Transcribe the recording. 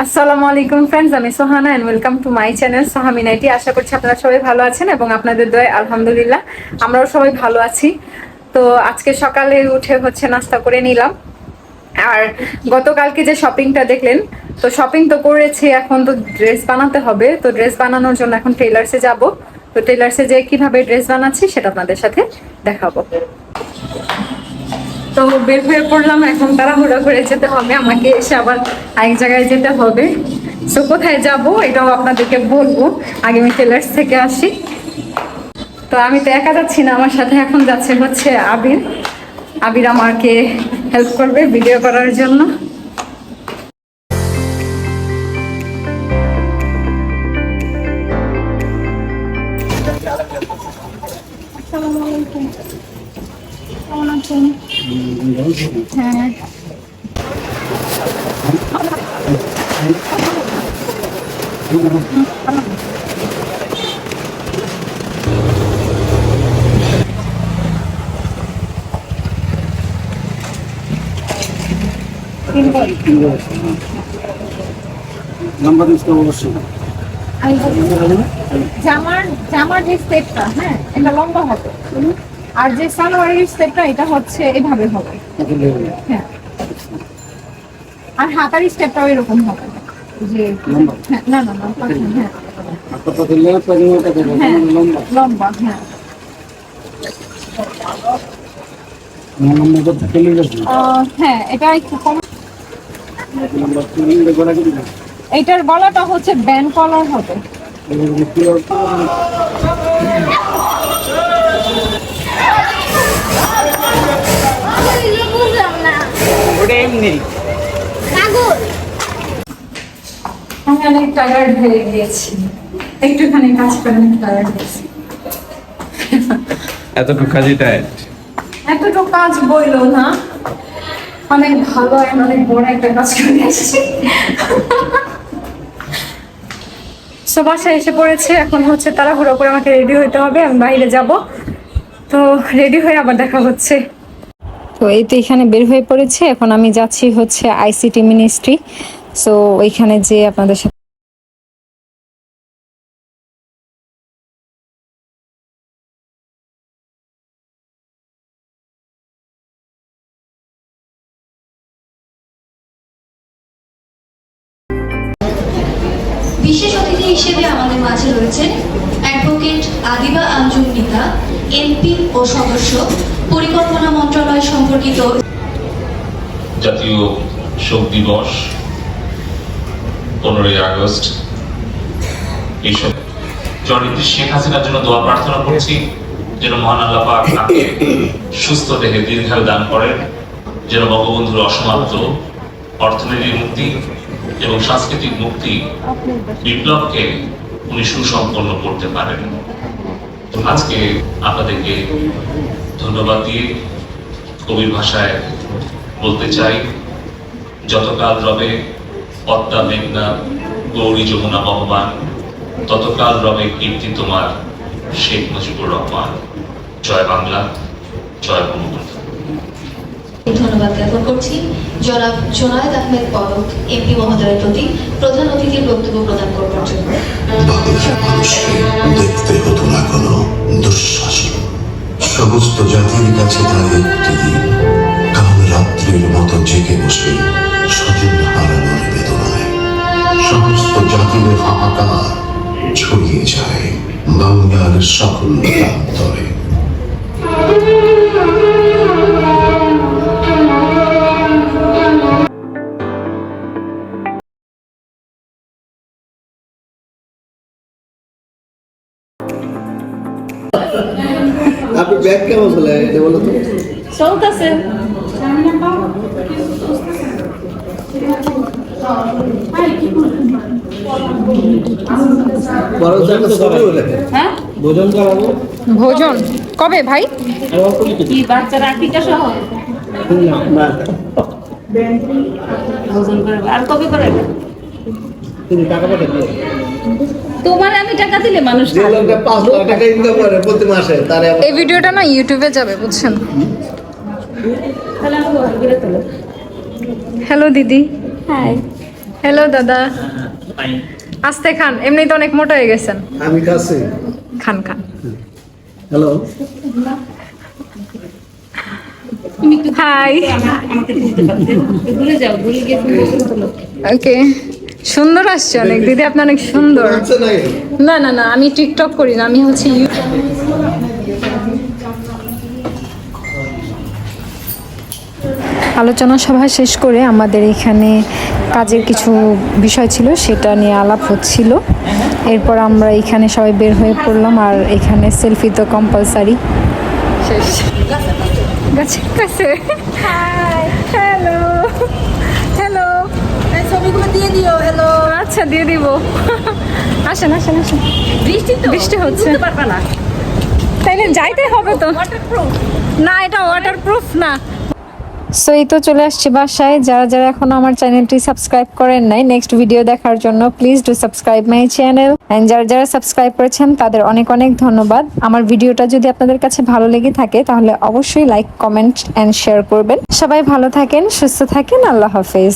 আসসালামু আলাইকুম ফ্রেন্ডস, আমি Sohana and welcome to my channel সোহামিনাইটি। আশা করছি আপনারা সবাই ভালো আছেন এবং আপনাদের দয়ায় আলহামদুলিল্লাহ আমরাও সবাই ভালো আছি। তো আজকে সকালে উঠে নাস্তা করে নিলাম। আর গতকালকে যে শপিংটা দেখলেন, তো শপিং তো করেছি, এখন তো ড্রেস বানাতে হবে। তো ড্রেস বানানোর জন্য এখন টেইলার্সে যাব। তো টেইলার্সে যে কিভাবে ড্রেস বানাচ্ছি সেটা আপনাদের সাথে দেখাবো। তো বের হয়ে পড়লাম, এখন তাড়াহুড়া করে যেতে হবে আমাকে, এসে আবার এক জায়গায় যেতে হবে। তো কোথায় যাব এটাও আপনাদেরকে বলবো, আগে আমি টেলার্স থেকে আসি। তো আমি তো একা যাচ্ছি না, আমার সাথে এখন যাচ্ছে আবির। আবির আমাকে হেল্প করবে ভিডিও করার জন্য। আসসালামু আলাইকুম, কেমন আছেন? হ্যাঁ, জামার যে স্টেপটা, হ্যাঁ এটা লম্বা হবে, আর যে সালোয়ারের স্টেপটা এটা হচ্ছে এভাবে হবে। হ্যাঁ, আর হাতার স্টেপটাও এরকম হবে যে হ্যাঁ, না না না, হ্যাঁ লম্বা, হ্যাঁ। হ্যাঁ, এটা একটু কম। এটার গলাটা হচ্ছে ব্যান্ড কলার হবে। আমি অনেক টায়ার্ড হয়ে গিয়েছি, একটুখানি কাজ করে অনেক টায়ার্ড হয়েছি। এতটুকু কাজই টায়ার্ড? এতটুকু কাজ বইলো না, অনেক ভালো, অনেক বড় একটা কাজ করে এসেছি। বাসায় এসে পড়েছে, এখন তাড়াহুড়ো করে আমাকে রেডি হইতে হবে, আমি বাইরে যাব। তো রেডি হয়ে আবার দেখা হচ্ছে। তো এই তো এখানে বের হয়ে পড়েছে, এখন আমি যাচ্ছি আইসিটি মিনিস্ট্রি। সো ওইখানে যে আপনাদের সাথে বিশেষ অতিথি হিসেবে আমাদের মাঝে রয়েছেন অ্যাডভোকেট আদিবা আঞ্জুম নিতা, এমপি ও সদস্য, পরিকল্পনা মন্ত্রণালয় সম্পর্কিত। জাতীয় শোক দিবস 15ই আগস্ট, এইসব জননেত্রী শেখ হাসিনার জন্য দোয়া প্রার্থনা করছি, যেন মহান আল্লাহ পাক তাকে সুস্থ দেহে দীর্ঘায়ু দান করেন, যেন বঙ্গবন্ধুর অসমাপ্ত অর্থনৈতিক মুক্তি এবং সাংস্কৃতিক মুক্তি বিপ্লবকে উনি সুসম্পন্ন করতে পারেন। আজকে আপনাদেরকে ধন্যবাদ দিয়ে কবির ভাষায় বলতে চাই, যতকাল রবে পদ্মা মেঘনা গৌরী যমুনা বহমান, ততকাল রবে কীর্তি তোমার শেখ মুজিবুর রহমান। জয় বাংলা, জয় বঙ্গবন্ধু। ধন্যবাদ জ্ঞাপন করছি জনাব জোনায়েদ আহমেদ পলক এমপি মহোদয়ের প্রতি প্রধান অতিথির বক্তব্য প্রদান করবার জন্য। বাংলার মানুষকে দেখতে হতো না কোনো দুঃশাসন, সমস্ত জাতির কাছে তার একটি দিন, কাল রাত্রির মতো জেগে বসে স্বজন হারানোর বেদনায় সমস্ত জাতির হাহাকার ছড়িয়ে যায় বাংলার সকল প্রান্তরে। আপনার ব্যাগ কেমন চলে এটা বলো তো? চলতেছে। হ্যাঁ, ভোজন করাবো। ভোজন কবে ভাই? কি বাচ্চারা টিকা সহ ভোজন করে আর কবে করে? তুমি টাকা পাঠাবে? তোমার আমি টাকা দিলে মানুষ যে লোকটা 5 লাখ টাকা ইনকাম করে প্রতি মাসে, তারে এই ভিডিওটা না ইউটিউবে যাবে, বুঝছেন? তাহলে আমি ঘরে গিয়ে তোলো। হ্যালো দিদি। হাই। হ্যালো দাদা, আস্তে খান, এমনি তো অনেক মোটা হয়ে গেছেন। আমি কাছে খান খান। Hello hi. আমাকে দিতে পারতে ভুলে যাও, ভুলে গিয়ে ওকে, সুন্দর আসছে অনেক দিদি, আপনি অনেক সুন্দর। আচ্ছা নাই না না না, আমি টিকটক করি না, আমি হচ্ছে আলোচনা সভা শেষ করে আমাদের এখানে কাজের কিছু বিষয় ছিল, সেটা নিয়ে আলাপ হচ্ছিল। এরপর আমরা এখানে সবাই বের হয়ে পড়লাম, আর এখানে সেলফি তো কম্পালসারি। শেষ গাছে কাছে। হাই, হ্যালো হ্যালো, ছবিগুলো দিয়ে দিও। হ্যালো, আচ্ছা দিয়ে দিব। আসেন আসেন আসেন। বৃষ্টি হচ্ছে, পারবা না। তাইলে যাইতে হবে তো। না, এটা ওয়াটারপ্রুফ না। সো এই তো চলে আসছি বাসায়। যারা যারা এখনো আমার চ্যানেলটি সাবস্ক্রাইব করেন নাই, নেক্সট ভিডিও দেখার জন্য please do subscribe my channel. And যারা যারা সাবস্ক্রাইব করেছেন তাদের অনেক অনেক ধন্যবাদ। আমার ভিডিওটা যদি আপনাদের কাছে ভালো লেগে থাকে তাহলে অবশ্যই লাইক, কমেন্ট এন্ড শেয়ার করবেন। সবাই ভালো থাকেন, সুস্থ থাকেন। আল্লাহ হাফেজ।